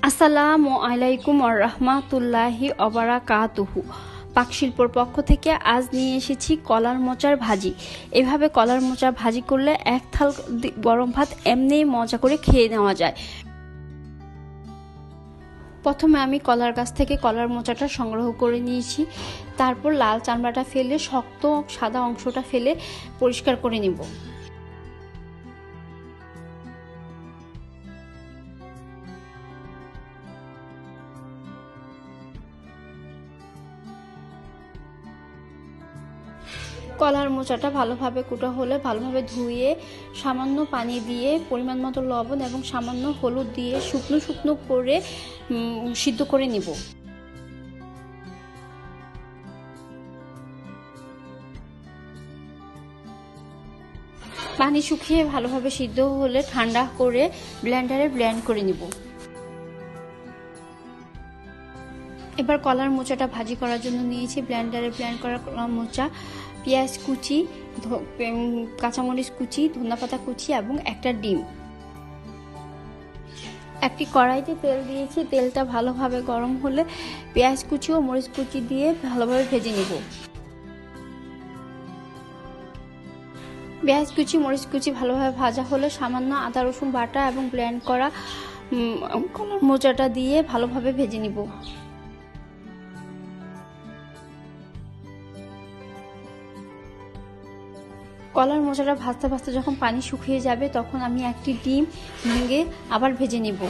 আসসালামু আলাইকুম ওয়া রাহমাতুল্লাহি ওয়া বারাকাতুহু। পাকশিল্পর পক্ষ থেকে আজ নিয়ে এসেছি কলার মোচার ভাজি। এভাবে কলার মোচা ভাজি করলে এক থাল গরম ভাত এমনিই মজা করে খেয়ে নেওয়া যায়। প্রথমে আমি কলার গাছ থেকে কলার মোচাটা সংগ্রহ করে নিয়েছি। তারপর লাল চামড়াটা ফেলে শক্ত সাদা অংশটা ফেলে পরিষ্কার করে নিব। কলার মোচাটা ভালোভাবে কুটা হলে ভালোভাবে ধুয়ে সামান্য পানি দিয়ে পরিমাণ মতো লবণ এবং সামান্য হলুদ দিয়ে শুকনো শুকনো করে সিদ্ধ করে নিব। পানি শুকিয়ে ভালোভাবে সিদ্ধ হলে ঠান্ডা করে ব্লেন্ডারে ব্লেন্ড করে নিব। এবার কলার মোচাটা ভাজি করার জন্য নিয়েছি ব্লেন্ডারে ব্লেন্ড করা কলার মোচা, পেঁয়াজ কুচি, কাঁচামরিচ কুচি, ধনেপাতা কুচি এবং একটা ডিম। একটি কড়াইতে তেল দিয়েছি, তেলটা ভালোভাবে গরম হলে পেঁয়াজ কুচি ও মরিচ কুচি দিয়ে ভালোভাবে ভেজে নিব। পেঁয়াজ কুচি মরিচ কুচি ভালোভাবে ভাজা হলে সামান্য আদা রসুন বাটা এবং ব্লেন্ড করা কলার মোচাটা দিয়ে ভালোভাবে ভেজে নিব। কলার মোচাটা ভাজতে ভাজতে যখন পানি শুকিয়ে যাবে তখন আমি একটি ডিম ভেঙে আবার ভেজে নিব।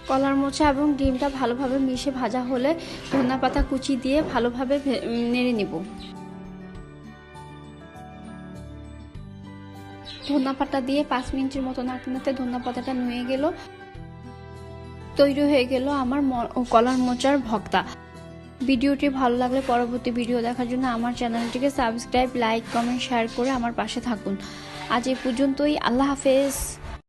কলার মোচা এবং ডিমটা ভালোভাবে মিশে ভাজা হলে ধনেপাতা কুচি দিয়ে ভালোভাবে নেড়ে নিব। ধনেপাতা দিয়ে 5 মিনিটের মতো নাড়তে নাড়তে ধনেপাতাটা নুয়ে গেল, তৈরি হয়ে গেল আমার কলার মোচার ভর্তা। ভিডিওটি ভালো লাগলে পরবর্তী ভিডিও দেখার জন্য আমার চ্যানেলটিকে সাবস্ক্রাইব, লাইক, কমেন্ট, শেয়ার করে আমার পাশে থাকুন। আজ এই পর্যন্তই। আল্লাহ হাফেজ।